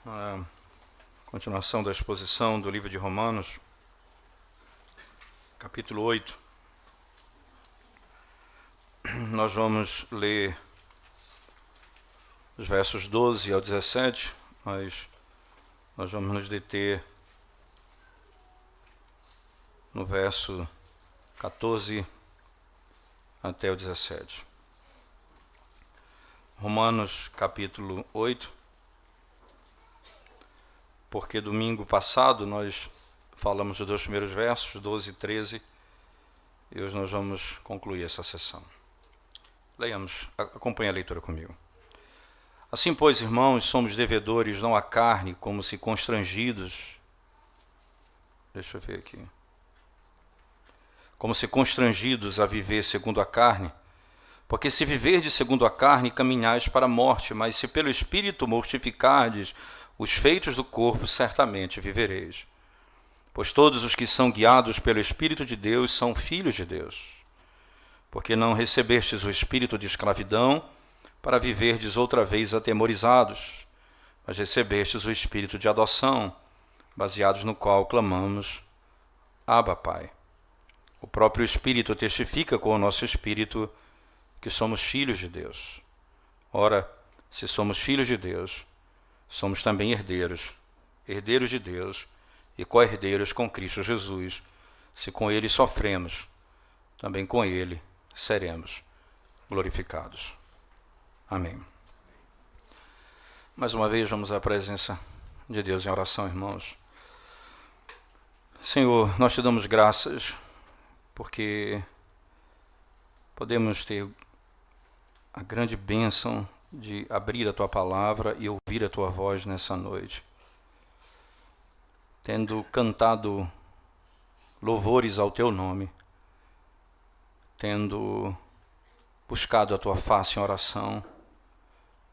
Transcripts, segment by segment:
A continuação da exposição do livro de Romanos, capítulo 8. Nós vamos ler os versos 12 ao 17, mas nós vamos nos deter no verso 14 até o 17. Romanos, capítulo 8. Porque domingo passado nós falamos dos dois primeiros versos, 12 e 13, e hoje nós vamos concluir essa sessão. Leiamos, acompanhe a leitura comigo. Assim, pois, irmãos, somos devedores não à carne, como se constrangidos. Deixa eu ver aqui. Como se constrangidos a viver segundo a carne. Porque se viverdes segundo a carne, caminhais para a morte, mas se pelo Espírito mortificardes os feitos do corpo, certamente vivereis. Pois todos os que são guiados pelo Espírito de Deus são filhos de Deus. Porque não recebestes o espírito de escravidão para viverdes outra vez atemorizados, mas recebestes o espírito de adoção, baseados no qual clamamos, Abba, Pai. O próprio Espírito testifica com o nosso espírito que somos filhos de Deus. Ora, se somos filhos de Deus, somos também herdeiros, herdeiros de Deus e co-herdeiros com Cristo Jesus. Se com Ele sofremos, também com Ele seremos glorificados. Amém. Mais uma vez, vamos à presença de Deus em oração, irmãos. Senhor, nós te damos graças porque podemos ter a grande bênção de abrir a Tua palavra e ouvir a Tua voz nessa noite. Tendo cantado louvores ao Teu nome, tendo buscado a Tua face em oração,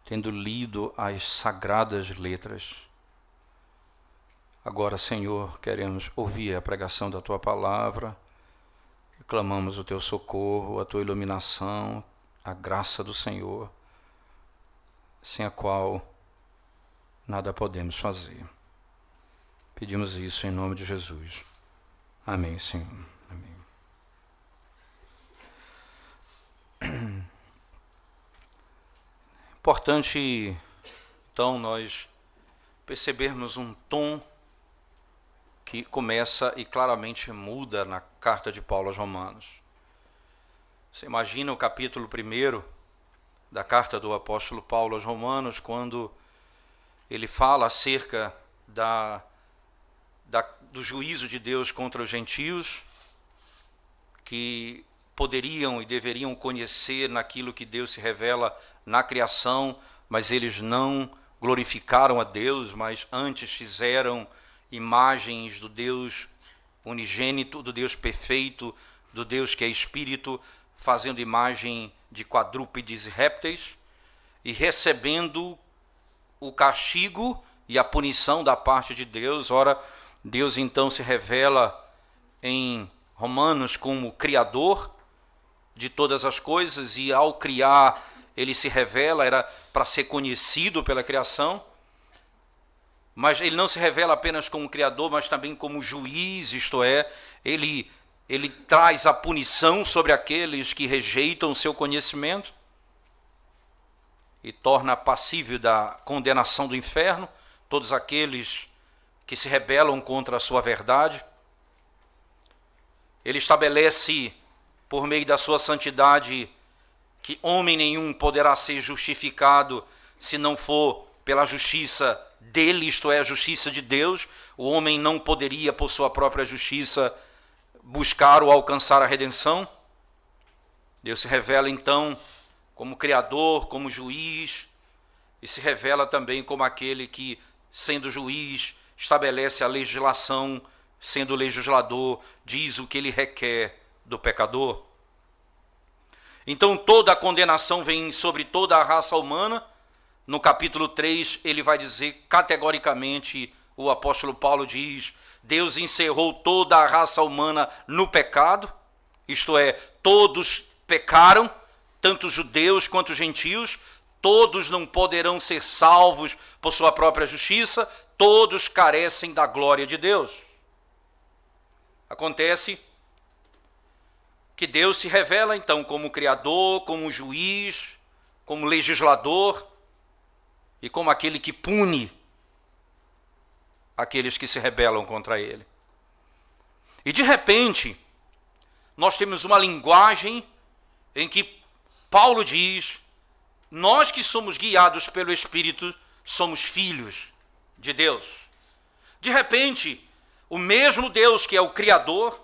tendo lido as sagradas letras. Agora, Senhor, queremos ouvir a pregação da Tua palavra, e clamamos o Teu socorro, a Tua iluminação, a graça do Senhor, sem a qual nada podemos fazer. Pedimos isso em nome de Jesus. Amém, Senhor. Amém. Importante, então, nós percebermos um tom que começa e claramente muda na carta de Paulo aos Romanos. Você imagina o capítulo 1 da carta do apóstolo Paulo aos Romanos, quando ele fala acerca do juízo de Deus contra os gentios, que poderiam e deveriam conhecer naquilo que Deus se revela na criação, mas eles não glorificaram a Deus, mas antes fizeram imagens do Deus unigênito, do Deus perfeito, do Deus que é Espírito, fazendo imagem de quadrúpedes e répteis, e recebendo o castigo e a punição da parte de Deus. Ora, Deus então se revela em Romanos como Criador de todas as coisas, e ao criar, ele se revela, era para ser conhecido pela criação, mas ele não se revela apenas como Criador, mas também como juiz, isto é, ele traz a punição sobre aqueles que rejeitam o seu conhecimento e torna passível da condenação do inferno todos aqueles que se rebelam contra a sua verdade. Ele estabelece, por meio da sua santidade, que homem nenhum poderá ser justificado se não for pela justiça dele, isto é, a justiça de Deus. O homem não poderia, por sua própria justiça, buscar ou alcançar a redenção. Deus se revela então como Criador, como juiz, e se revela também como aquele que, sendo juiz, estabelece a legislação, sendo legislador, diz o que ele requer do pecador. Então toda a condenação vem sobre toda a raça humana. No capítulo 3 ele vai dizer categoricamente, o apóstolo Paulo diz, Deus encerrou toda a raça humana no pecado, isto é, todos pecaram, tanto judeus quanto gentios, todos não poderão ser salvos por sua própria justiça, todos carecem da glória de Deus. Acontece que Deus se revela então como Criador, como juiz, como legislador e como aquele que pune aqueles que se rebelam contra Ele. E de repente, nós temos uma linguagem em que Paulo diz: nós que somos guiados pelo Espírito somos filhos de Deus. De repente, o mesmo Deus que é o Criador,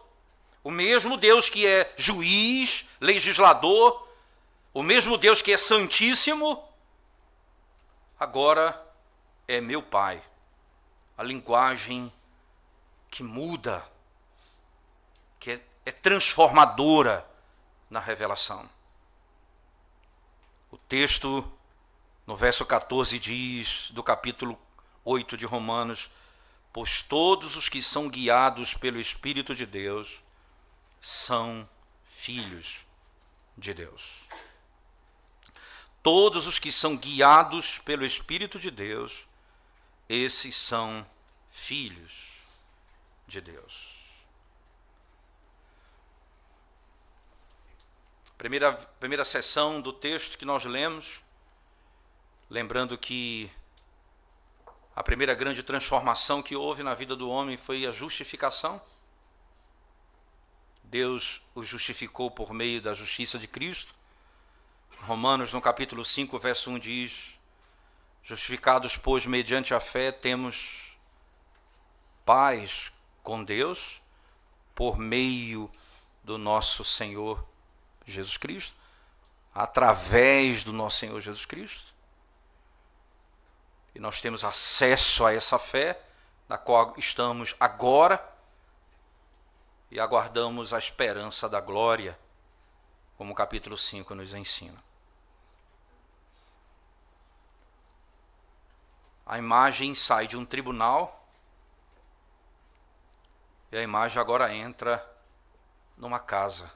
o mesmo Deus que é juiz, legislador, o mesmo Deus que é santíssimo, agora é meu Pai. A linguagem que muda, que é transformadora na revelação. O texto, no verso 14, diz, do capítulo 8 de Romanos: pois todos os que são guiados pelo Espírito de Deus são filhos de Deus. Todos os que são guiados pelo Espírito de Deus, esses são filhos de Deus. Primeira sessão do texto que nós lemos, lembrando que a primeira grande transformação que houve na vida do homem foi a justificação. Deus o justificou por meio da justiça de Cristo. Romanos, no capítulo 5, verso 1 diz: justificados, pois, mediante a fé, temos paz com Deus por meio do nosso Senhor Jesus Cristo, através do nosso Senhor Jesus Cristo. E nós temos acesso a essa fé, na qual estamos agora, e aguardamos a esperança da glória, como o capítulo 5 nos ensina. A imagem sai de um tribunal, e a imagem agora entra numa casa,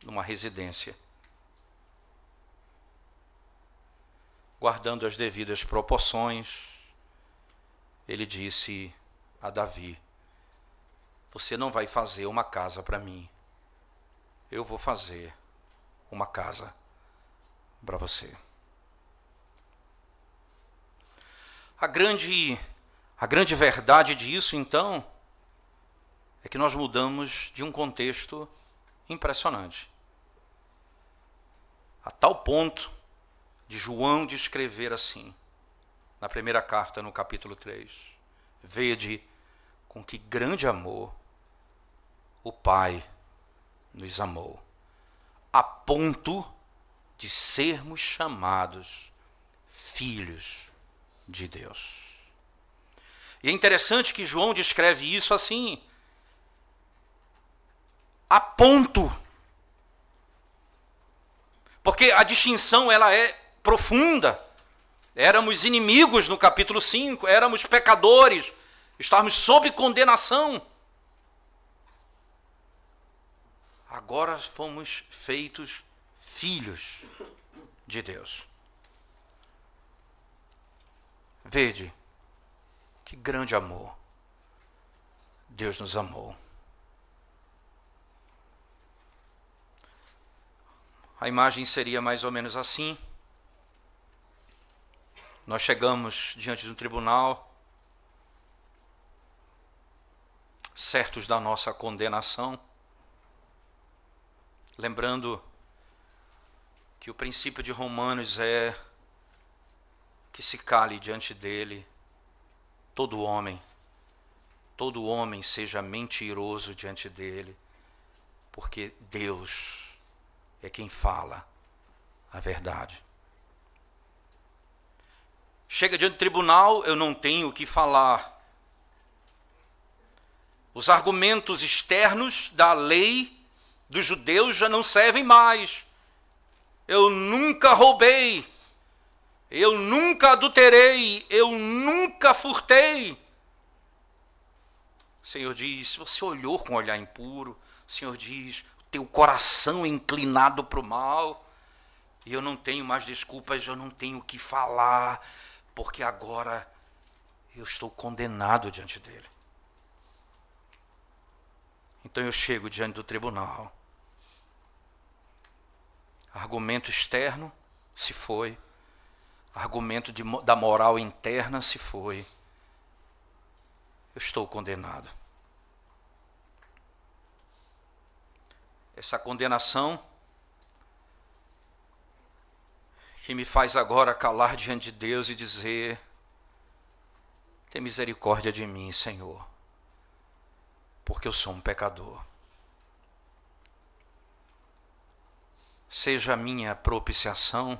numa residência, guardando as devidas proporções. Ele disse a Davi: você não vai fazer uma casa para mim, eu vou fazer uma casa para você. A grande verdade disso, então, é que nós mudamos de um contexto impressionante, a tal ponto de João descrever assim, na primeira carta, no capítulo 3, vede com que grande amor o Pai nos amou, a ponto de sermos chamados filhos de Deus. E é interessante que João descreve isso assim, a ponto, porque a distinção ela é profunda. Éramos inimigos no capítulo 5, éramos pecadores, estávamos sob condenação. Agora fomos feitos filhos de Deus. Vede que grande amor Deus nos amou. A imagem seria mais ou menos assim. Nós chegamos diante de um tribunal, certos da nossa condenação, lembrando que o princípio de Romanos é que se cale diante dele todo homem seja mentiroso diante dele, porque Deus é quem fala a verdade. Chega diante do tribunal, eu não tenho o que falar. Os argumentos externos da lei dos judeus já não servem mais. Eu nunca roubei, eu nunca adulterei, eu nunca furtei. O Senhor diz: você olhou com um olhar impuro. O Senhor diz: teu coração é inclinado para o mal. E eu não tenho mais desculpas, eu não tenho o que falar, porque agora eu estou condenado diante dele. Então eu chego diante do tribunal. Argumento externo se foi. Argumento da moral interna se foi. Eu estou condenado. Essa condenação que me faz agora calar diante de Deus e dizer: tem misericórdia de mim, Senhor, porque eu sou um pecador. Seja a minha propiciação.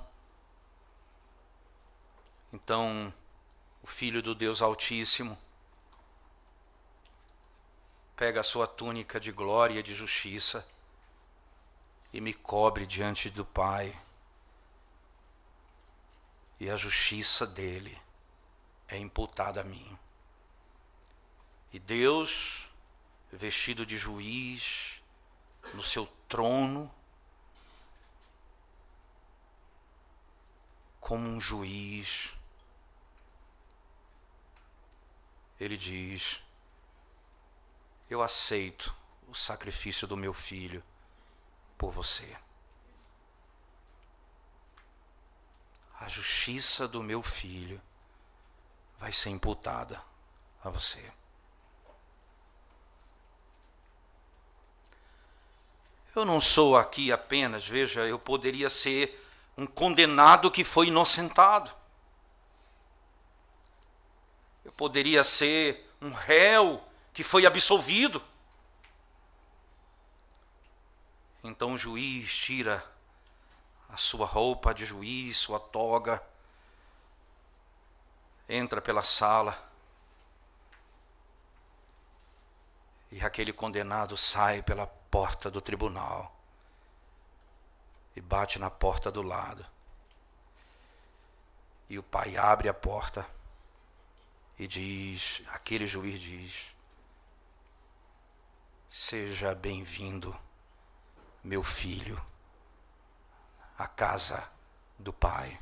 Então, o Filho do Deus Altíssimo pega a sua túnica de glória e de justiça e me cobre diante do Pai. E a justiça dele é imputada a mim. E Deus, vestido de juiz, no seu trono, como um juiz, ele diz: eu aceito o sacrifício do meu filho por você. A justiça do meu filho vai ser imputada a você. Eu não sou aqui apenas, veja, eu poderia ser um condenado que foi inocentado. Eu poderia ser um réu que foi absolvido. Então o juiz tira a sua roupa de juiz, sua toga, entra pela sala e aquele condenado sai pela porta do tribunal e bate na porta do lado. E o pai abre a porta e diz, aquele juiz diz: seja bem-vindo, meu filho, à casa do Pai.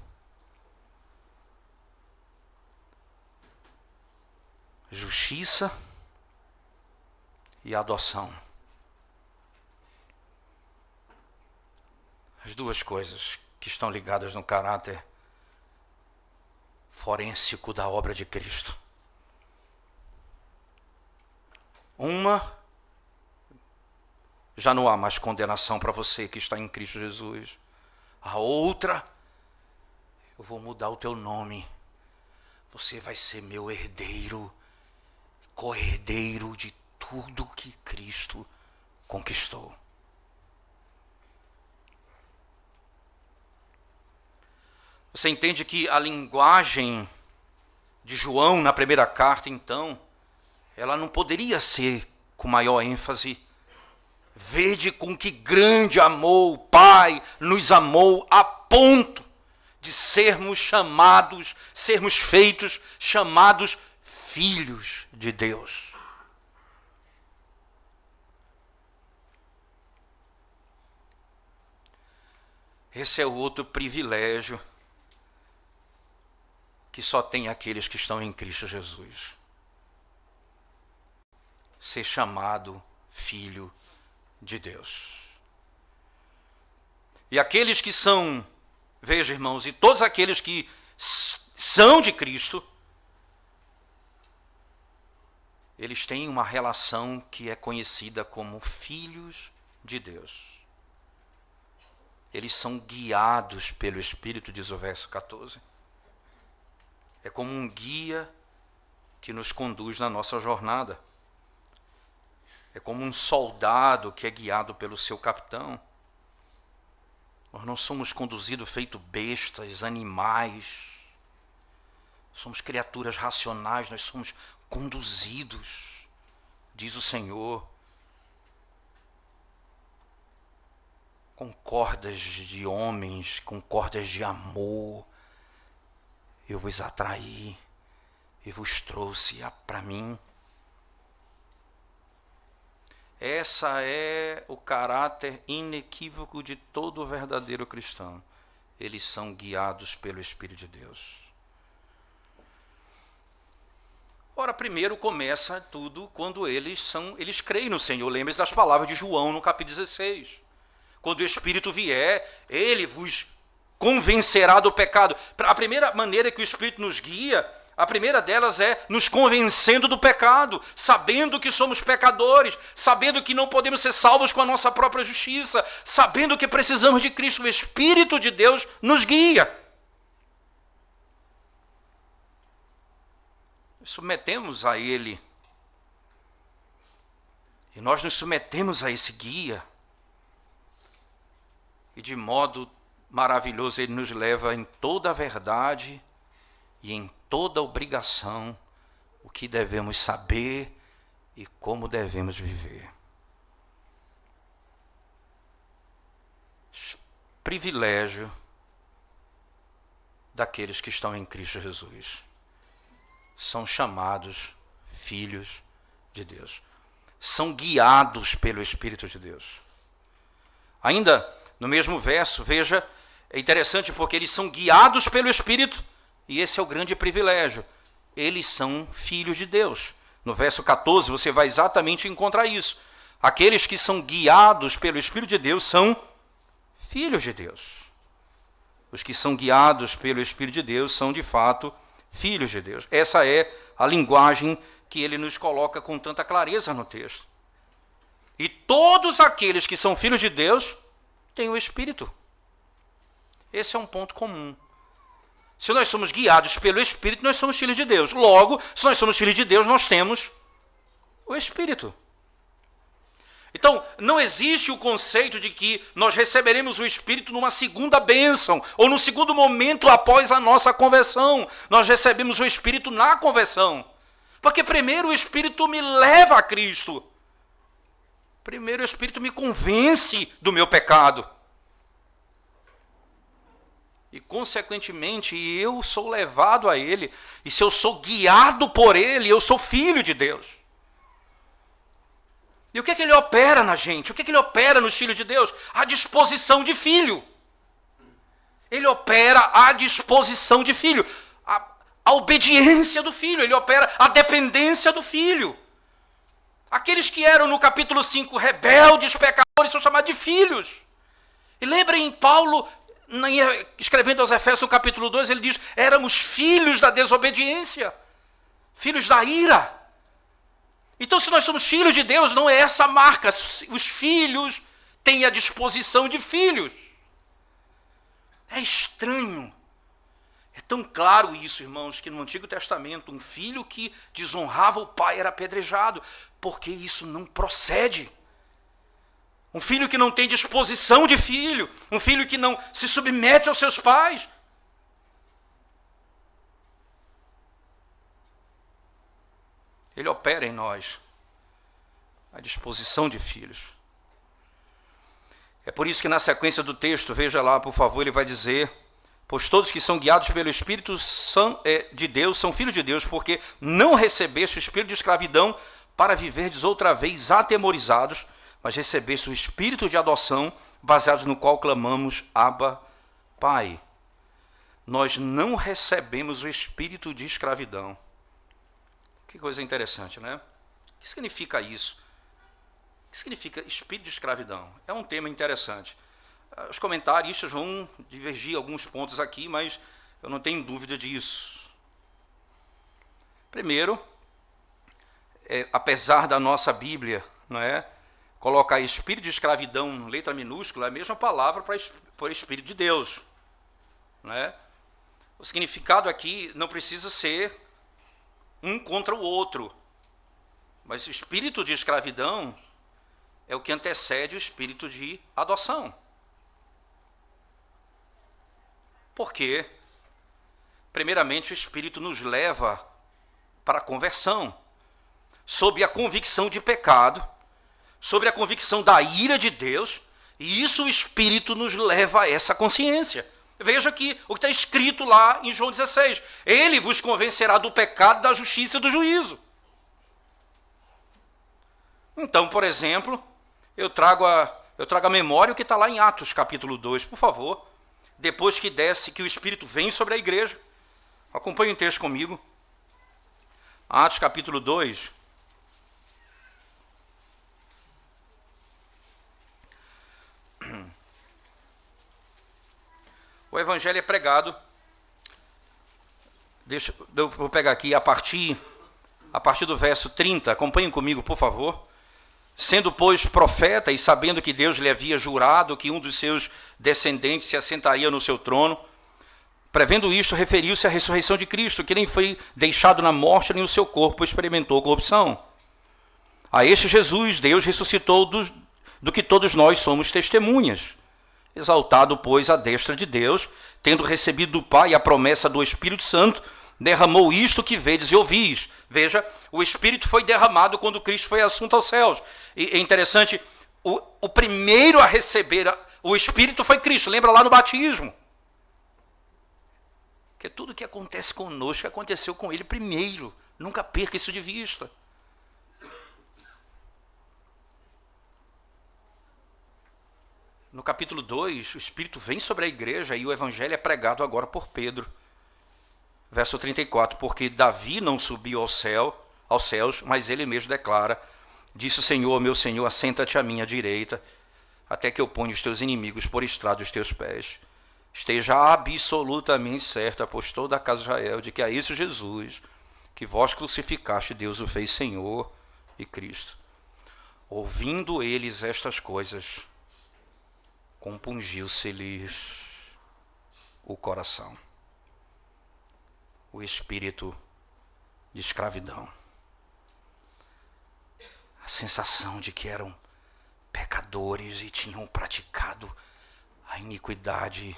Justiça e adoção. As duas coisas que estão ligadas no caráter forênsico da obra de Cristo. Uma, já não há mais condenação para você que está em Cristo Jesus. A outra, eu vou mudar o teu nome. Você vai ser meu herdeiro, co-herdeiro de tudo que Cristo conquistou. Você entende que a linguagem de João na primeira carta, então, ela não poderia ser com maior ênfase: vede com que grande amor o Pai nos amou a ponto de sermos chamados, sermos feitos, chamados filhos de Deus. Esse é o outro privilégio que só tem aqueles que estão em Cristo Jesus. Ser chamado filho de Deus. E aqueles que são, veja, irmãos, e todos aqueles que são de Cristo, eles têm uma relação que é conhecida como filhos de Deus. Eles são guiados pelo Espírito, diz o verso 14. É como um guia que nos conduz na nossa jornada. É como um soldado que é guiado pelo seu capitão. Nós não somos conduzidos feito bestas, animais. Somos criaturas racionais, nós somos conduzidos, diz o Senhor, com cordas de homens, com cordas de amor. Eu vos atraí e vos trouxe para mim. Essa é o caráter inequívoco de todo verdadeiro cristão. eles são guiados pelo Espírito de Deus. Ora, primeiro começa tudo quando eles creem no Senhor. Lembre-se das palavras de João no capítulo 16. Quando o Espírito vier, ele vos convencerá do pecado. A primeira maneira que o Espírito nos guia, a primeira delas é nos convencendo do pecado, sabendo que somos pecadores, sabendo que não podemos ser salvos com a nossa própria justiça, sabendo que precisamos de Cristo. O Espírito de Deus nos guia. Nos submetemos a Ele. E nós nos submetemos a esse guia. E de modo maravilhoso Ele nos leva em toda a verdade e em toda a obrigação o que devemos saber e como devemos viver. Privilégio daqueles que estão em Cristo Jesus. São chamados filhos de Deus. São guiados pelo Espírito de Deus. Ainda no mesmo verso, veja, é interessante porque eles são guiados pelo Espírito, e esse é o grande privilégio. Eles são filhos de Deus. No verso 14 você vai exatamente encontrar isso. Aqueles que são guiados pelo Espírito de Deus são filhos de Deus. Os que são guiados pelo Espírito de Deus são de fato filhos de Deus. Essa é a linguagem que ele nos coloca com tanta clareza no texto. E todos aqueles que são filhos de Deus têm o Espírito. Esse é um ponto comum. Se nós somos guiados pelo Espírito, nós somos filhos de Deus. Logo, se nós somos filhos de Deus, nós temos o Espírito. Então, não existe o conceito de que nós receberemos o Espírito numa segunda bênção, ou no segundo momento após a nossa conversão. Nós recebemos o Espírito na conversão. Porque primeiro o Espírito me leva a Cristo. Primeiro o Espírito me convence do meu pecado. E, consequentemente, eu sou levado a Ele. E se eu sou guiado por Ele, eu sou filho de Deus. E o que é que Ele opera na gente? O que é que Ele opera nos filhos de Deus? A disposição de filho. Ele opera a disposição de filho. A obediência do filho. Ele opera a dependência do filho. Aqueles que eram no capítulo 5 rebeldes, pecadores, são chamados de filhos. E lembrem, Paulo, escrevendo aos Efésios no capítulo 2, ele diz, éramos filhos da desobediência, filhos da ira. Então, se nós somos filhos de Deus, não é essa a marca. Os filhos têm a disposição de filhos. É estranho. É tão claro isso, irmãos, que no Antigo Testamento, um filho que desonrava o pai era apedrejado, porque isso não procede. Um filho que não tem disposição de filho, um filho que não se submete aos seus pais. Ele opera em nós a disposição de filhos. É por isso que na sequência do texto, veja lá, por favor, ele vai dizer, pois todos que são guiados pelo Espírito de Deus são filhos de Deus, porque não recebeste o espírito de escravidão para viverdes outra vez atemorizados, mas recebeste o espírito de adoção, baseado no qual clamamos, Abba, Pai. Nós não recebemos o espírito de escravidão. Que coisa interessante, né? O que significa isso? O que significa espírito de escravidão? É um tema interessante. Os comentaristas vão divergir alguns pontos aqui, mas eu não tenho dúvida disso. Primeiro, apesar da nossa Bíblia, não é, colocar espírito de escravidão, letra minúscula, é a mesma palavra para espírito de Deus. Não é? O significado aqui não precisa ser um contra o outro. Mas o espírito de escravidão é o que antecede o espírito de adoção. Por quê? Primeiramente, o Espírito nos leva para a conversão, sob a convicção de pecado, sobre a convicção da ira de Deus, e isso o Espírito nos leva a essa consciência. Veja aqui o que está escrito lá em João 16. Ele vos convencerá do pecado, da justiça e do juízo. Então, por exemplo, eu trago a memória o que está lá em Atos, capítulo 2, por favor. depois que desce, que o Espírito vem sobre a igreja. Acompanhe o texto comigo. Atos capítulo 2. O evangelho é pregado. Eu vou pegar aqui a partir do verso 30. Acompanhem comigo, por favor. Sendo, pois, profeta e sabendo que Deus lhe havia jurado que um dos seus descendentes se assentaria no seu trono, prevendo isto, referiu-se à ressurreição de Cristo, que nem foi deixado na morte, nem o seu corpo experimentou corrupção. A este Jesus, Deus ressuscitou do que todos nós somos testemunhas. Exaltado, pois, à destra de Deus, tendo recebido do Pai a promessa do Espírito Santo, derramou isto que vedes e ouvis. Veja, o Espírito foi derramado quando Cristo foi assunto aos céus. E é interessante, o primeiro a receber o Espírito foi Cristo. Lembra lá no batismo? Porque tudo que acontece conosco aconteceu com ele primeiro. Nunca perca isso de vista. No capítulo 2, o Espírito vem sobre a igreja e o evangelho é pregado agora por Pedro. Verso 34, porque Davi não subiu aos céus, mas ele mesmo declara, disse o Senhor, meu Senhor, assenta-te à minha direita, até que eu ponha os teus inimigos por estrado dos teus pés. Esteja absolutamente certa, pois toda a casa de Israel, de que a esse Jesus, que vós crucificaste, Deus o fez Senhor e Cristo. Ouvindo eles estas coisas, compungiu-se-lhes o coração, o espírito de escravidão, a sensação de que eram pecadores e tinham praticado a iniquidade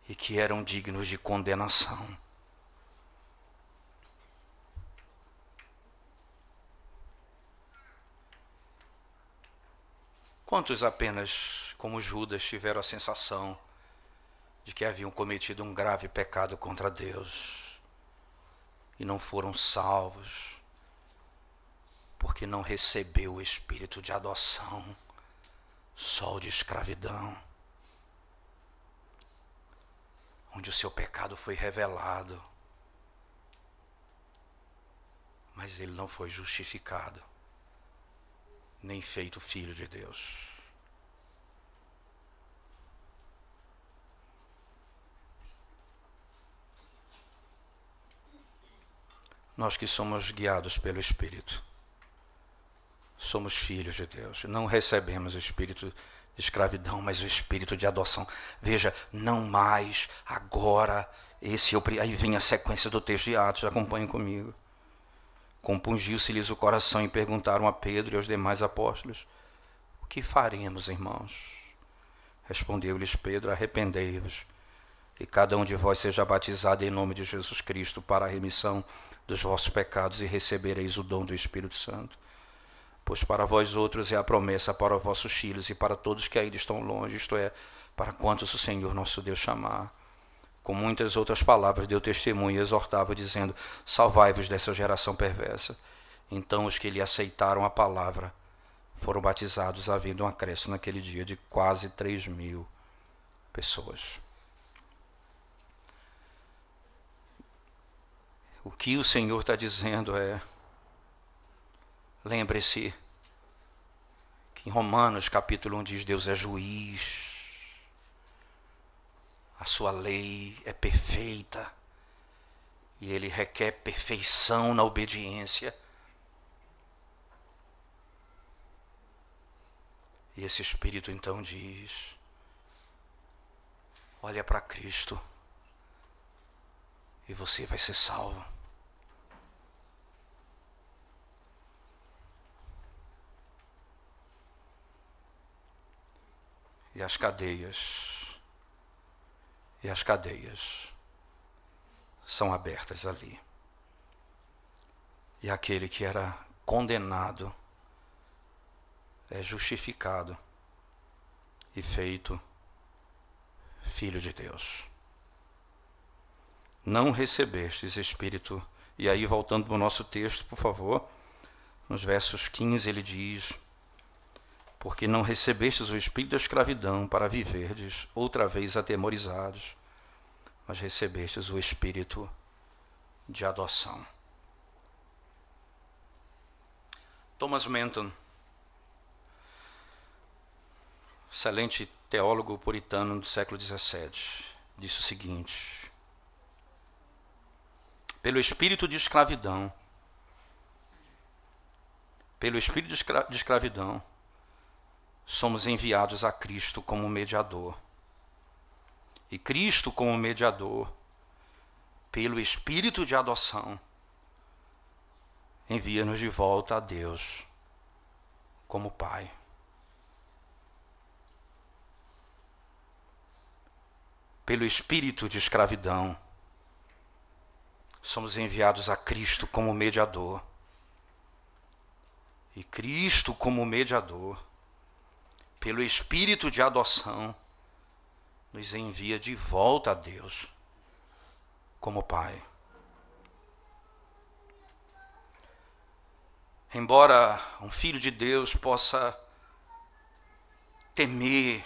e que eram dignos de condenação. Quantos apenas, como Judas, tiveram a sensação de que haviam cometido um grave pecado contra Deus e não foram salvos porque não recebeu o espírito de adoção, só o de escravidão, onde o seu pecado foi revelado, mas ele não foi justificado, nem feito filho de Deus. Nós que somos guiados pelo Espírito, somos filhos de Deus, não recebemos o espírito de escravidão, mas o espírito de adoção. Veja, não mais, agora, aí vem a sequência do texto de Atos, acompanhem comigo. Compungiu-se-lhes o coração e perguntaram a Pedro e aos demais apóstolos, o que faremos, irmãos? Respondeu-lhes Pedro, arrependei-vos, e cada um de vós seja batizado em nome de Jesus Cristo para a remissão dos vossos pecados e recebereis o dom do Espírito Santo. Pois para vós outros é a promessa para os vossos filhos e para todos que ainda estão longe, isto é, para quantos o Senhor nosso Deus chamar. Com muitas outras palavras deu testemunho e exortava, dizendo, salvai-vos dessa geração perversa. Então os que lhe aceitaram a palavra foram batizados, havendo um acréscimo naquele dia de quase 3.000 pessoas. O que o Senhor está dizendo é, lembre-se que em Romanos capítulo 1 diz, Deus é juiz, a sua lei é perfeita e ele requer perfeição na obediência. E esse Espírito então diz, olha para Cristo e você vai ser salvo. E as cadeias são abertas ali. E aquele que era condenado é justificado e feito filho de Deus. Não recebestes Espírito. E aí, voltando para o nosso texto, por favor, nos versos 15 ele diz, porque não recebestes o espírito da escravidão para viverdes outra vez atemorizados, mas recebestes o espírito de adoção. Thomas Manton, excelente teólogo puritano do século XVII, disse o seguinte: pelo espírito de escravidão, somos enviados a Cristo como mediador. E Cristo, como mediador, pelo espírito de adoção, envia-nos de volta a Deus como Pai. Pelo espírito de escravidão, somos enviados a Cristo como mediador. E Cristo, como mediador, pelo espírito de adoção, nos envia de volta a Deus como Pai. Embora um filho de Deus possa temer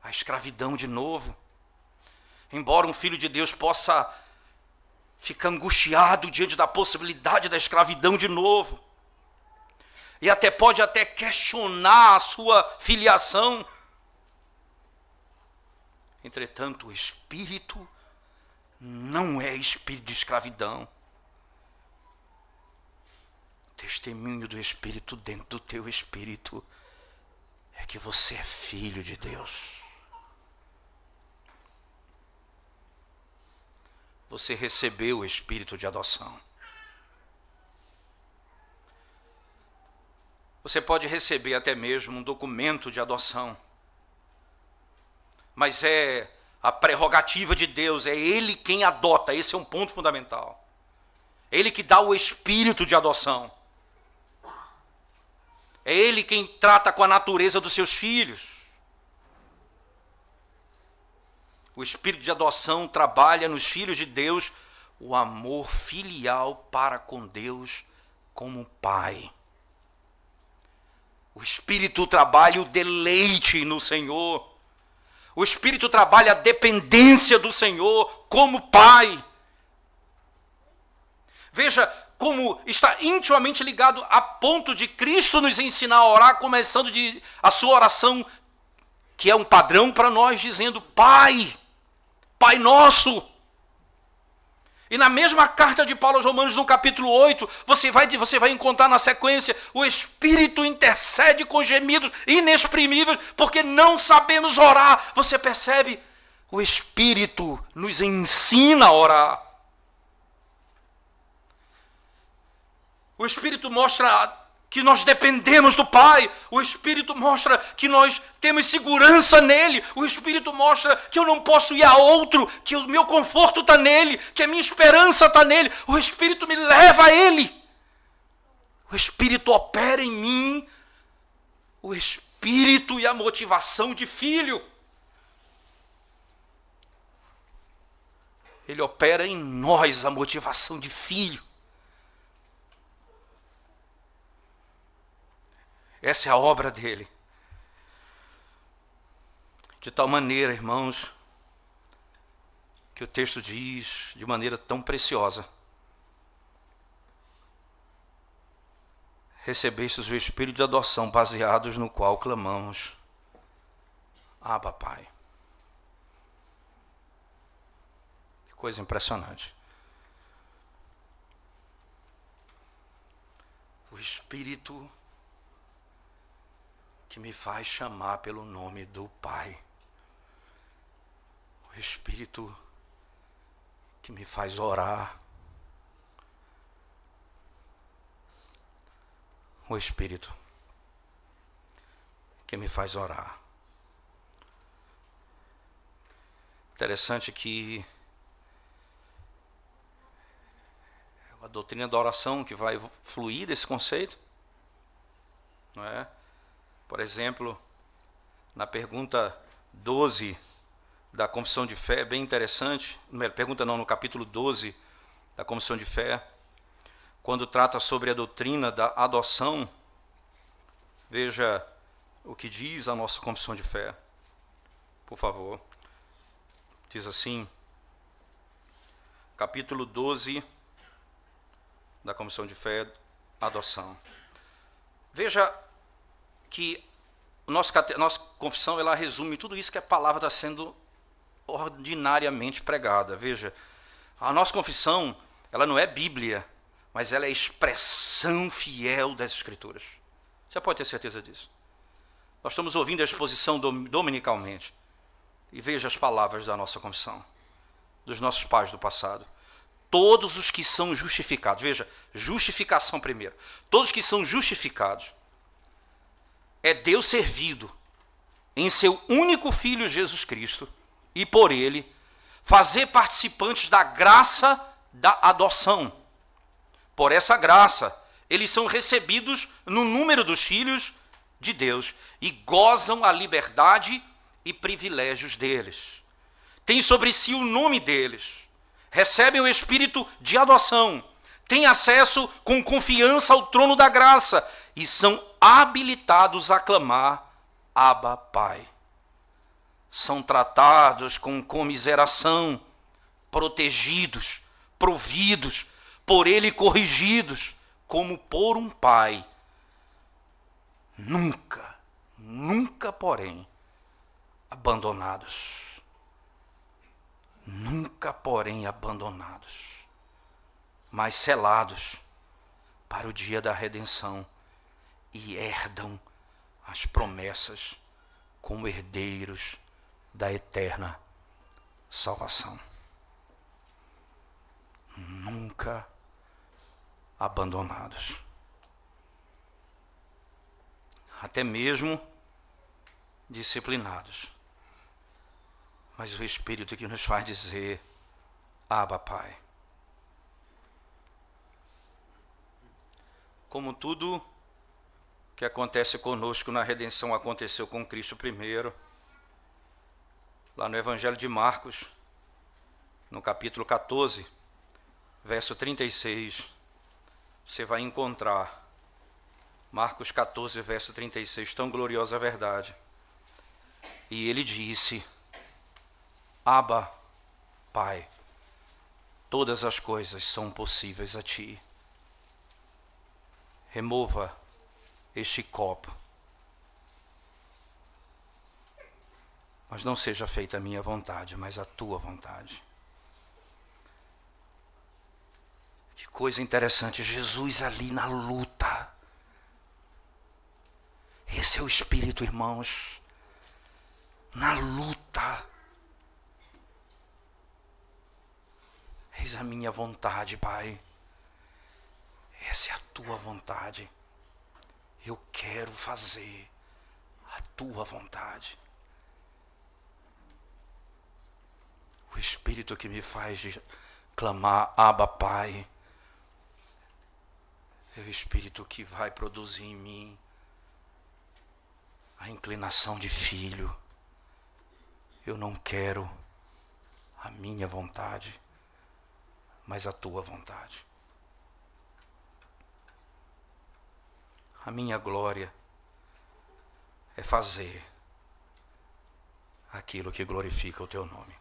a escravidão de novo, embora um filho de Deus possa ficar angustiado diante da possibilidade da escravidão de novo, e pode até questionar a sua filiação, entretanto, o espírito não é espírito de escravidão. O testemunho do Espírito dentro do teu espírito é que você é filho de Deus. Você recebeu o espírito de adoção. Você pode receber até mesmo um documento de adoção, mas é a prerrogativa de Deus, é Ele quem adota, esse é um ponto fundamental. Ele que dá o espírito de adoção. É Ele quem trata com a natureza dos seus filhos. O espírito de adoção trabalha nos filhos de Deus o amor filial para com Deus como Pai. O Espírito trabalha o deleite no Senhor. O Espírito trabalha a dependência do Senhor como Pai. Veja como está intimamente ligado a ponto de Cristo nos ensinar a orar, começando a sua oração, que é um padrão para nós, dizendo: Pai, Pai nosso. E na mesma carta de Paulo aos Romanos, no capítulo 8, você vai encontrar na sequência: o Espírito intercede com gemidos inexprimíveis, porque não sabemos orar. Você percebe? O Espírito nos ensina a orar. O Espírito mostra que nós dependemos do Pai. O Espírito mostra que nós temos segurança nele. O Espírito mostra que eu não posso ir a outro, que o meu conforto está nele, que a minha esperança está nele. O Espírito me leva a ele. O Espírito opera em mim o espírito e a motivação de filho. Ele opera em nós a motivação de filho. Essa é a obra dele. De tal maneira, irmãos, que o texto diz de maneira tão preciosa: recebestes o Espírito de adoção, baseados no qual clamamos: Abba, Pai. Que coisa impressionante. O Espírito que me faz chamar pelo nome do Pai. O Espírito que me faz orar. O Espírito que me faz orar. Interessante que é a doutrina da oração que vai fluir desse conceito, não é? Por exemplo, na pergunta 12 da Confissão de Fé, bem interessante, no capítulo 12 da Confissão de Fé, quando trata sobre a doutrina da adoção, veja o que diz a nossa confissão de fé, por favor. Diz assim, capítulo 12 da confissão de fé, adoção. Veja que nossa confissão, ela resume tudo isso que a palavra está sendo ordinariamente pregada. Veja, a nossa confissão, ela não é Bíblia, mas ela é expressão fiel das Escrituras. Você pode ter certeza disso. Nós estamos ouvindo a exposição dominicalmente. E veja as palavras da nossa confissão, dos nossos pais do passado. Todos os que são justificados, veja, justificação primeiro. Todos que são justificados, é Deus servido em seu único Filho Jesus Cristo, e por ele, fazer participantes da graça da adoção. Por essa graça, eles são recebidos no número dos filhos de Deus e gozam a liberdade e privilégios deles. Têm sobre si o nome deles, recebem o espírito de adoção, têm acesso com confiança ao trono da graça e são habilitados a clamar Abba, Pai. São tratados com comiseração, protegidos, providos, por ele corrigidos, como por um pai. Nunca, porém, abandonados. Nunca, porém, abandonados, mas selados para o dia da redenção e herdam as promessas como herdeiros da eterna salvação. Nunca abandonados. Até mesmo disciplinados. Mas o Espírito que nos faz dizer, Abba, Pai. Como tudo que acontece conosco na redenção aconteceu com Cristo primeiro, lá no Evangelho de Marcos, no capítulo 14, verso 36, você vai encontrar Marcos 14, verso 36, tão gloriosa a verdade. E ele disse, Abba, Pai, todas as coisas são possíveis a ti. Remova este copo, mas não seja feita a minha vontade, mas a tua vontade. Que coisa interessante, Jesus ali na luta. Esse é o Espírito, irmãos, na luta. Eis a minha vontade, Pai. Essa é a tua vontade. Eu quero fazer a tua vontade. O Espírito que me faz clamar, Abba, Pai, é o Espírito que vai produzir em mim a inclinação de filho. Eu não quero a minha vontade, mas a tua vontade. A minha glória é fazer aquilo que glorifica o teu nome.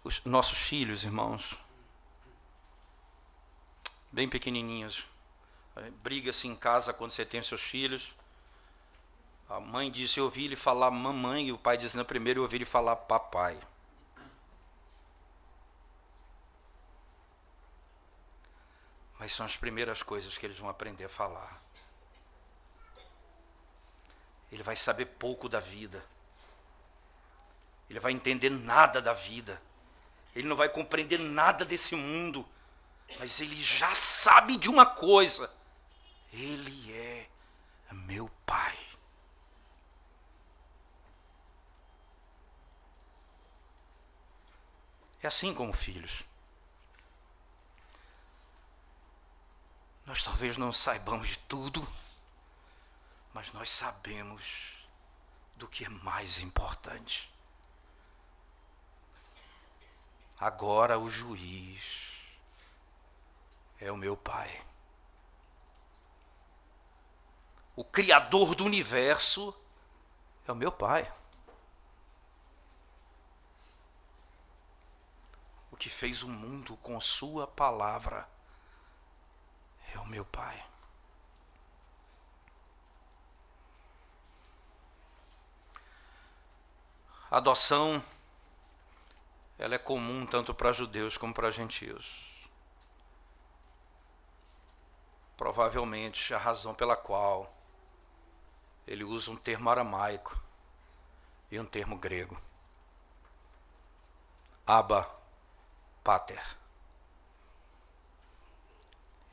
Os nossos filhos, irmãos, bem pequenininhos, briga-se em casa quando você tem seus filhos. A mãe disse, eu ouvi ele falar mamãe, e o pai diz, não, primeiro eu ouvi ele falar papai. Mas são as primeiras coisas que eles vão aprender a falar. Ele vai saber pouco da vida. Ele vai entender nada da vida. Ele não vai compreender nada desse mundo. Mas ele já sabe de uma coisa. Ele é meu pai. É assim como filhos. Nós talvez não saibamos de tudo, mas nós sabemos do que é mais importante. Agora o juiz é o meu Pai. O Criador do universo é o meu Pai. O que fez o mundo com sua palavra é o meu Pai. A adoção, ela é comum tanto para judeus como para gentios. Provavelmente a razão pela qual ele usa um termo aramaico e um termo grego. Abba, Pater.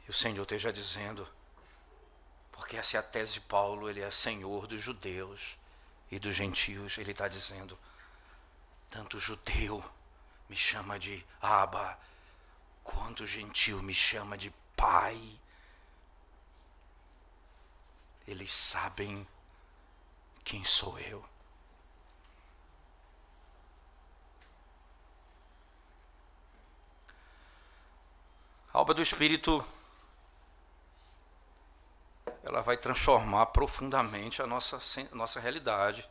E o Senhor esteja dizendo, porque essa é a tese de Paulo, ele é Senhor dos judeus e dos gentios. Ele está dizendo, tanto o judeu me chama de Abba, quanto o gentio me chama de Pai. Eles sabem quem sou eu. A obra do Espírito, ela vai transformar profundamente a nossa realidade.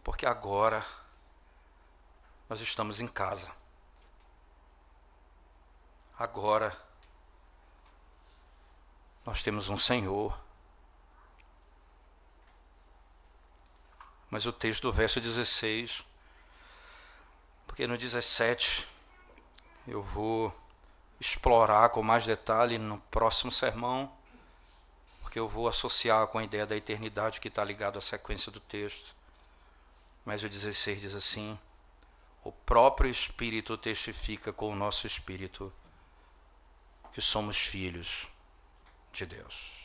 Porque agora nós estamos em casa. Agora nós temos um Senhor. Mas o texto do verso 16, porque no 17 eu vou explorar com mais detalhe no próximo sermão, porque eu vou associar com a ideia da eternidade que está ligado à sequência do texto. Mas o 16 diz assim, o próprio Espírito testifica com o nosso Espírito que somos filhos de Deus.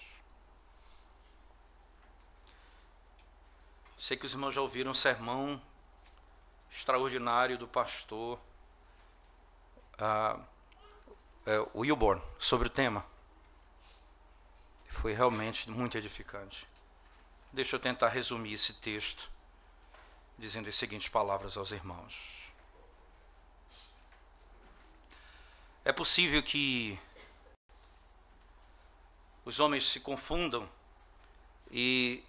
Sei que os irmãos já ouviram um sermão extraordinário do pastor Wilborn sobre o tema. Foi realmente muito edificante. Deixa eu tentar resumir esse texto, dizendo as seguintes palavras aos irmãos. É possível que os homens se confundam e,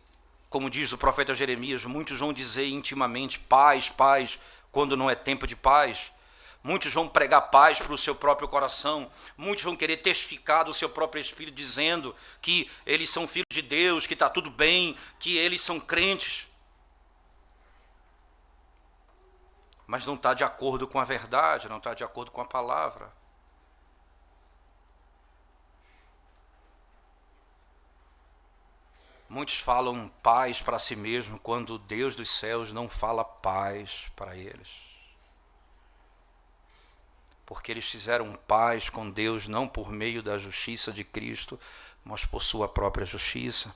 como diz o profeta Jeremias, muitos vão dizer intimamente paz, paz, quando não é tempo de paz. Muitos vão pregar paz para o seu próprio coração. Muitos vão querer testificar do seu próprio espírito, dizendo que eles são filhos de Deus, que está tudo bem, que eles são crentes. Mas não está de acordo com a verdade, não está de acordo com a palavra. Muitos falam paz para si mesmo, quando o Deus dos céus não fala paz para eles. Porque eles fizeram paz com Deus não por meio da justiça de Cristo, mas por sua própria justiça.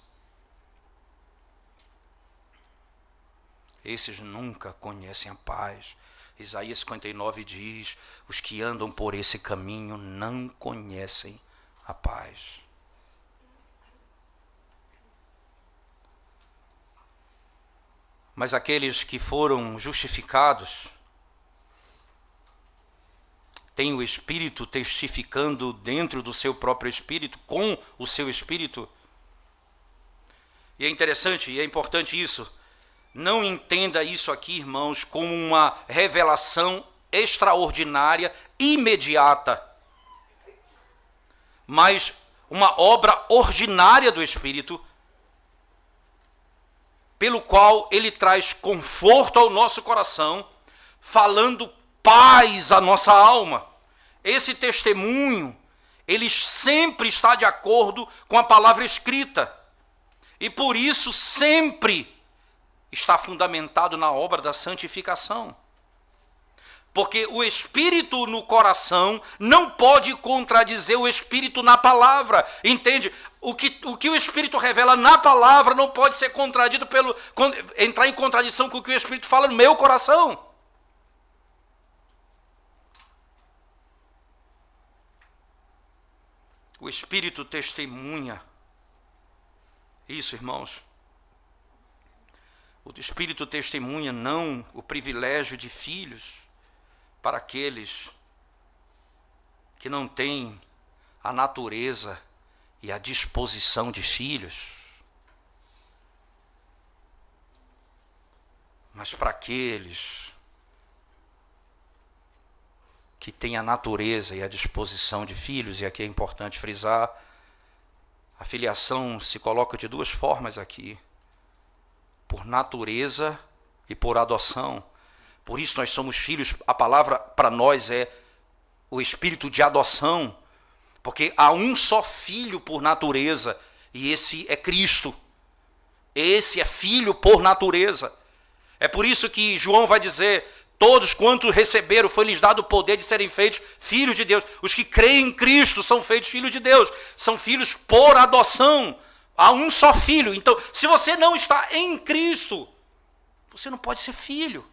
Esses nunca conhecem a paz. Isaías 59 diz, os que andam por esse caminho não conhecem a paz. Mas aqueles que foram justificados, têm o Espírito testificando dentro do seu próprio Espírito, com o seu Espírito. E é interessante e é importante isso. Não entenda isso aqui, irmãos, como uma revelação extraordinária, imediata, mas uma obra ordinária do Espírito, pelo qual ele traz conforto ao nosso coração, falando paz à nossa alma. Esse testemunho, ele sempre está de acordo com a palavra escrita. E por isso sempre está fundamentado na obra da santificação. Porque o Espírito no coração não pode contradizer o Espírito na palavra. Entende? O que o Espírito revela na palavra não pode ser contradito entrar em contradição com o que o Espírito fala no meu coração. O Espírito testemunha. Isso, irmãos. O Espírito testemunha não o privilégio de filhos, para aqueles que não têm a natureza e a disposição de filhos, mas para aqueles que têm a natureza e a disposição de filhos, e aqui é importante frisar, a filiação se coloca de duas formas aqui: por natureza e por adoção. Por isso nós somos filhos. A palavra para nós é o espírito de adoção, porque há um só filho por natureza, e esse é Cristo. Esse é filho por natureza. É por isso que João vai dizer: todos quantos receberam, foi-lhes dado o poder de serem feitos filhos de Deus. Os que creem em Cristo são feitos filhos de Deus. São filhos por adoção. Há um só filho. Então, se você não está em Cristo, você não pode ser filho.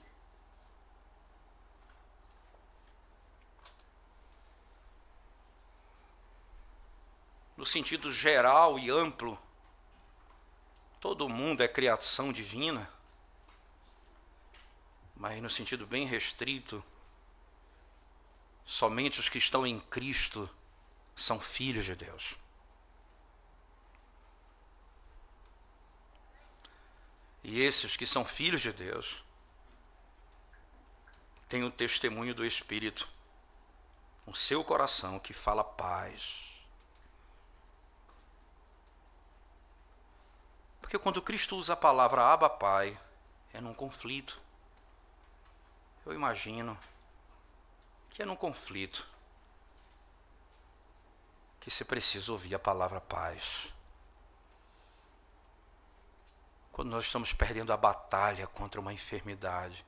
No sentido geral e amplo, todo mundo é criação divina. Mas no sentido bem restrito, somente os que estão em Cristo são filhos de Deus. E esses que são filhos de Deus têm o testemunho do Espírito no seu coração, que fala paz. Porque quando Cristo usa a palavra Abba Pai, é num conflito. Eu imagino que é num conflito que se precisa ouvir a palavra paz. Quando nós estamos perdendo a batalha contra uma enfermidade,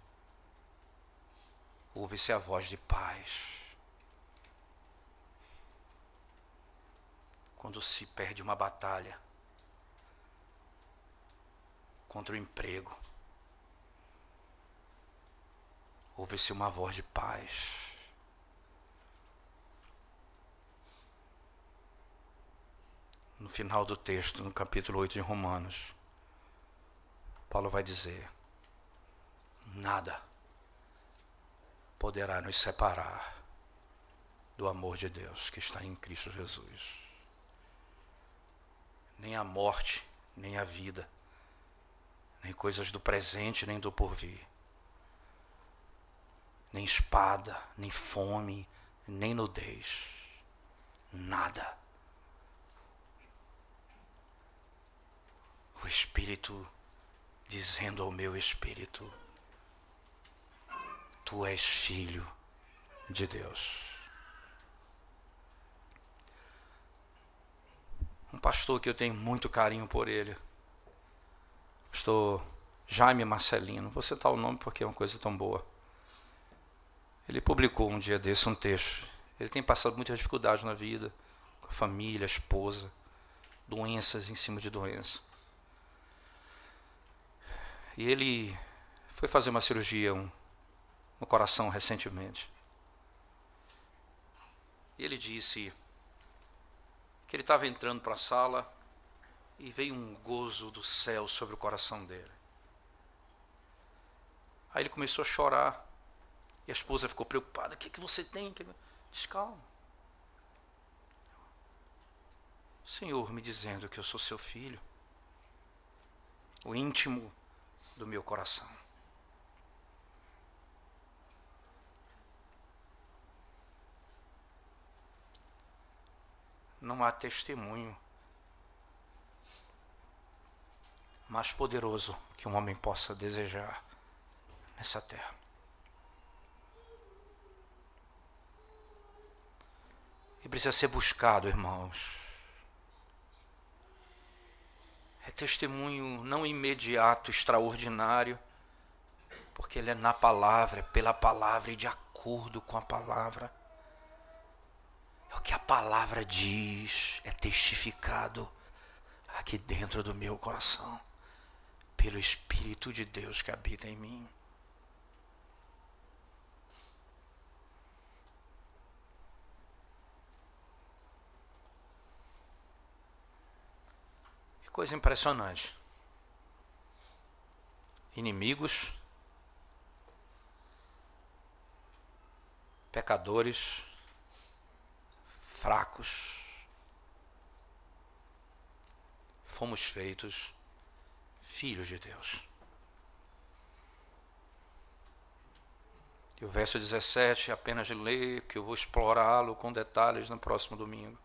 ouve-se a voz de paz. Quando se perde uma batalha contra o emprego, ouve-se uma voz de paz. No final do texto, no capítulo 8 de Romanos, Paulo vai dizer: nada poderá nos separar do amor de Deus que está em Cristo Jesus. Nem a morte, nem a vida, nem coisas do presente, nem do porvir, nem espada, nem fome, nem nudez, nada. O Espírito dizendo ao meu espírito: tu és filho de Deus. Um pastor que eu tenho muito carinho por ele, pastor Jaime Marcelino, vou citar o nome porque é uma coisa tão boa. Ele publicou um dia desse um texto. Ele tem passado muitas dificuldades na vida, com a família, a esposa, doenças em cima de doença. E ele foi fazer uma cirurgia no coração recentemente. E ele disse que ele estava entrando para a sala e veio um gozo do céu sobre o coração dele. Aí ele começou a chorar. E a esposa ficou preocupada. O que você tem? Diz: calma. O Senhor me dizendo que eu sou seu filho. O íntimo do meu coração. Não há testemunho mais poderoso que um homem possa desejar nessa terra. E precisa ser buscado, irmãos. É testemunho não imediato, extraordinário, porque ele é na palavra, é pela palavra e de acordo com a palavra. É o que a palavra diz, é testificado aqui dentro do meu coração, pelo Espírito de Deus que habita em mim. Que coisa impressionante. Inimigos, pecadores, fracos, fomos feitos filhos de Deus. E o verso 17, apenas de ler, que eu vou explorá-lo com detalhes no próximo domingo.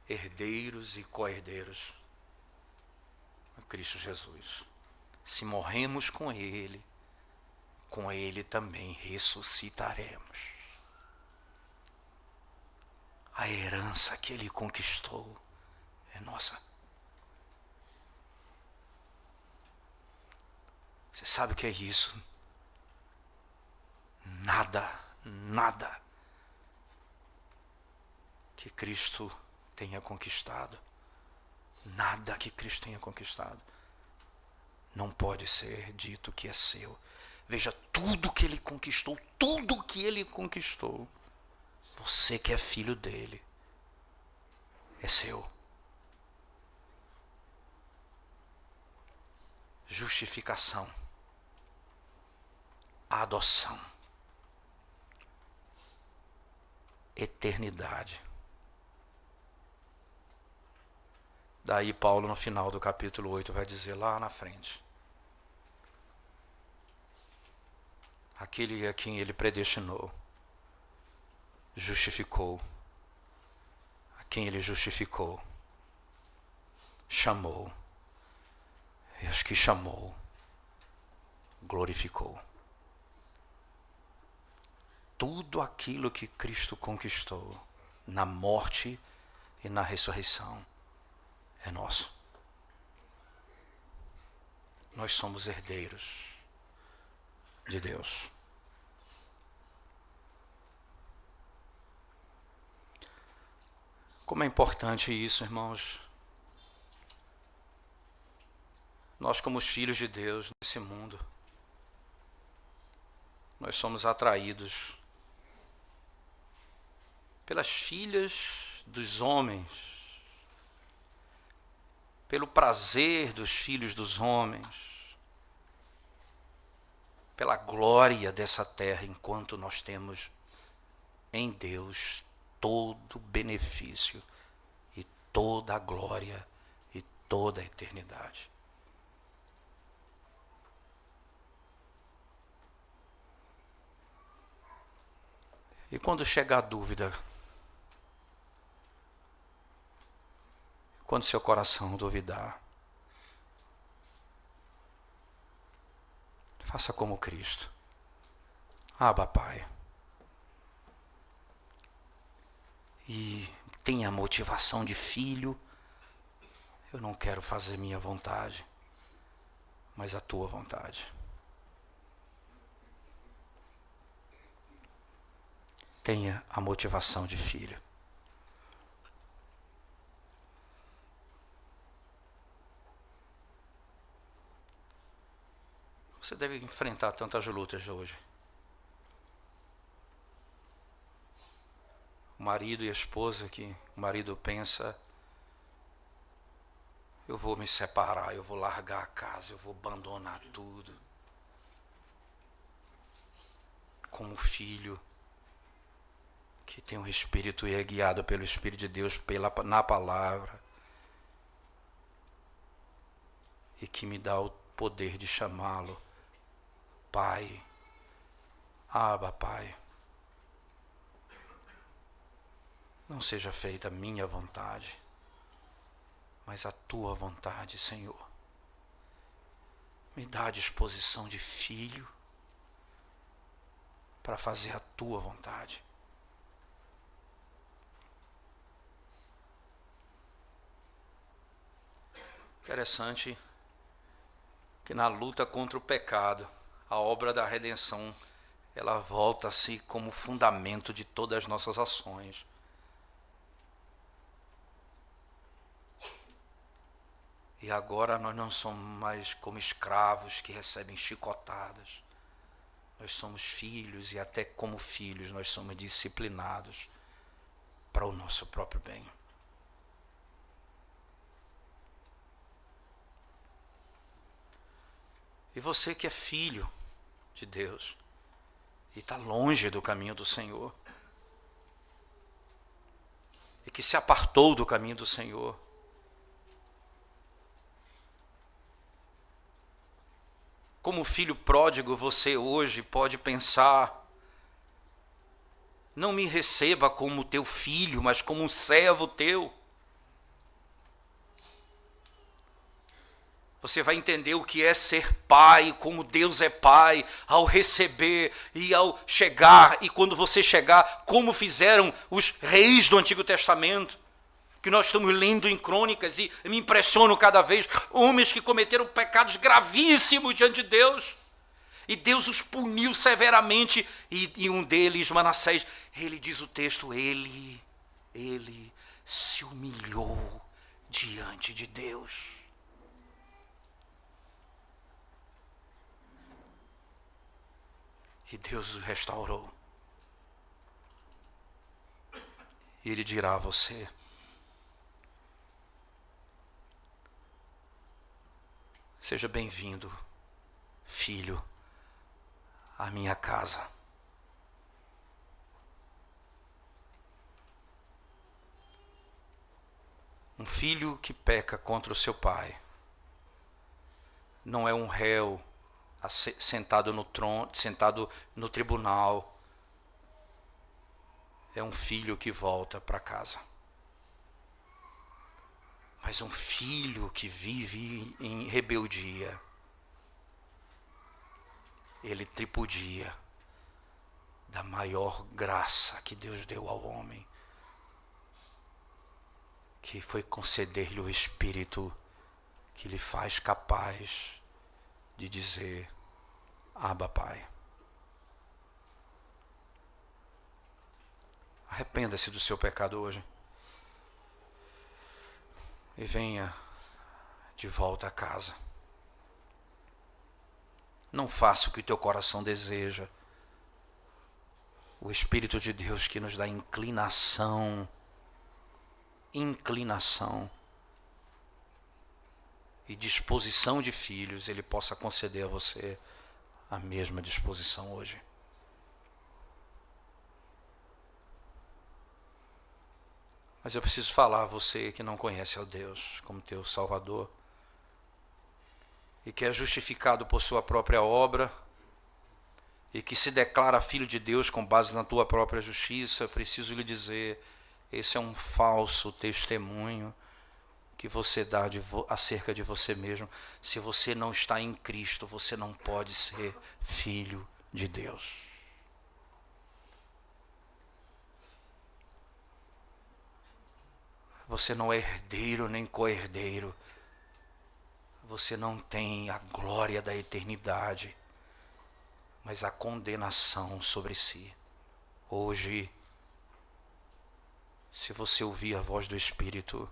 Herdeiros e co-herdeiros a Cristo Jesus. Se morremos com Ele também ressuscitaremos. A herança que Ele conquistou é nossa. Você sabe o que é isso? Nada que Cristo tenha conquistado, nada que Cristo tenha conquistado, não pode ser dito que é seu. Veja, tudo que Ele conquistou, você que é filho dele, é seu. Justificação, adoção, eternidade. Daí Paulo no final do capítulo 8 vai dizer lá na frente: aquele a quem ele predestinou, justificou, a quem ele justificou, chamou, e os que chamou, glorificou. Tudo aquilo que Cristo conquistou na morte e na ressurreição é nosso. Nós somos herdeiros de Deus. Como é importante isso, irmãos. Nós, como os filhos de Deus nesse mundo, nós somos atraídos pelas filhas dos homens, pelo prazer dos filhos dos homens, pela glória dessa terra, enquanto nós temos em Deus todo benefício e toda a glória e toda a eternidade. E quando chegar a dúvida, quando seu coração duvidar, faça como Cristo. Abba, Pai. E tenha motivação de filho. Eu não quero fazer minha vontade, mas a tua vontade. Tenha a motivação de filho. Você deve enfrentar tantas lutas hoje. O marido e a esposa que o marido pensa: eu vou me separar, eu vou largar a casa, eu vou abandonar tudo. Como filho que tem um espírito e é guiado pelo Espírito de Deus na palavra, e que me dá o poder de chamá-lo Pai. Abba, Pai. Não seja feita a minha vontade, mas a tua vontade, Senhor. Me dá a disposição de filho para fazer a tua vontade. Interessante que na luta contra o pecado, a obra da redenção, ela volta-se como fundamento de todas as nossas ações. E agora nós não somos mais como escravos que recebem chicotadas. Nós somos filhos, e até como filhos nós somos disciplinados para o nosso próprio bem. E você que é filho de Deus e está longe do caminho do Senhor, e que se apartou do caminho do Senhor. Como filho pródigo, você hoje pode pensar: não me receba como teu filho, mas como um servo teu. Você vai entender o que é ser pai, como Deus é pai, ao receber e ao chegar, e quando você chegar, como fizeram os reis do Antigo Testamento, que nós estamos lendo em crônicas, e me impressionam cada vez, homens que cometeram pecados gravíssimos diante de Deus, e Deus os puniu severamente, e um deles, Manassés, ele diz o texto, ele se humilhou diante de Deus. E Deus o restaurou. E Ele dirá a você: seja bem-vindo, filho, à minha casa. Um filho que peca contra o seu pai não é um réu sentado no trono, sentado no tribunal. É um filho que volta para casa. Mas um filho que vive em rebeldia, ele tripudia da maior graça que Deus deu ao homem, que foi conceder-lhe o Espírito que lhe faz capaz de dizer: Abba, Pai. Arrependa-se do seu pecado hoje e venha de volta a casa. Não faça o que o teu coração deseja. O Espírito de Deus que nos dá inclinação e disposição de filhos, Ele possa conceder a você a mesma disposição hoje. Mas eu preciso falar a você que não conhece a Deus como teu Salvador e que é justificado por sua própria obra e que se declara filho de Deus com base na tua própria justiça. Preciso lhe dizer, esse é um falso testemunho que você dá acerca de você mesmo. Se você não está em Cristo, você não pode ser filho de Deus. Você não é herdeiro nem co-herdeiro. Você não tem a glória da eternidade, mas a condenação sobre si. Hoje, se você ouvir a voz do Espírito,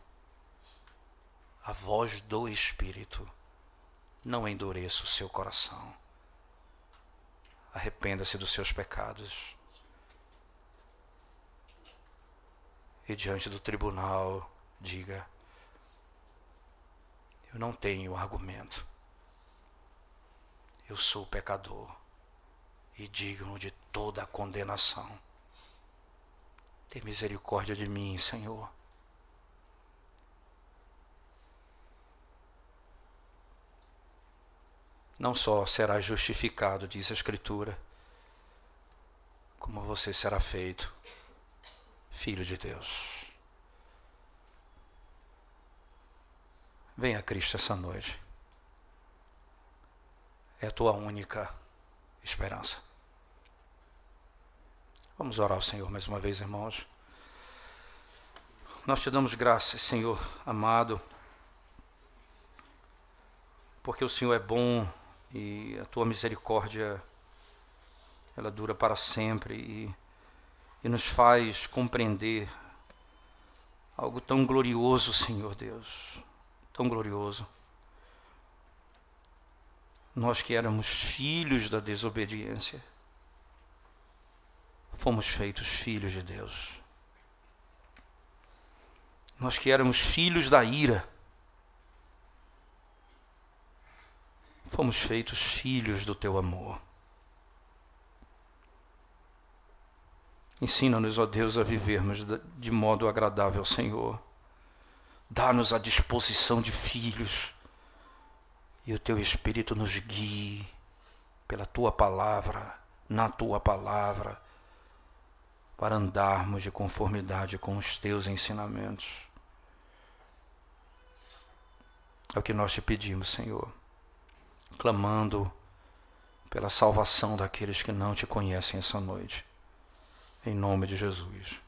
não endureça o seu coração. Arrependa-se dos seus pecados. E diante do tribunal, diga: eu não tenho argumento. Eu sou pecador e digno de toda a condenação. Tem misericórdia de mim, Senhor. Não só será justificado, diz a Escritura, como você será feito filho de Deus. Venha a Cristo essa noite. É a tua única esperança. Vamos orar ao Senhor mais uma vez, irmãos. Nós te damos graças, Senhor amado, porque o Senhor é bom e a tua misericórdia, ela dura para sempre e nos faz compreender algo tão glorioso, Senhor Deus, tão glorioso. Nós que éramos filhos da desobediência, fomos feitos filhos de Deus. Nós que éramos filhos da ira, fomos feitos filhos do teu amor. Ensina-nos, ó Deus, a vivermos de modo agradável ao Senhor. Dá-nos a disposição de filhos e o Teu Espírito nos guie pela Tua palavra, na Tua palavra, para andarmos de conformidade com os Teus ensinamentos. É o que nós te pedimos, Senhor, clamando pela salvação daqueles que não te conhecem essa noite. Em nome de Jesus.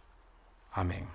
Amém.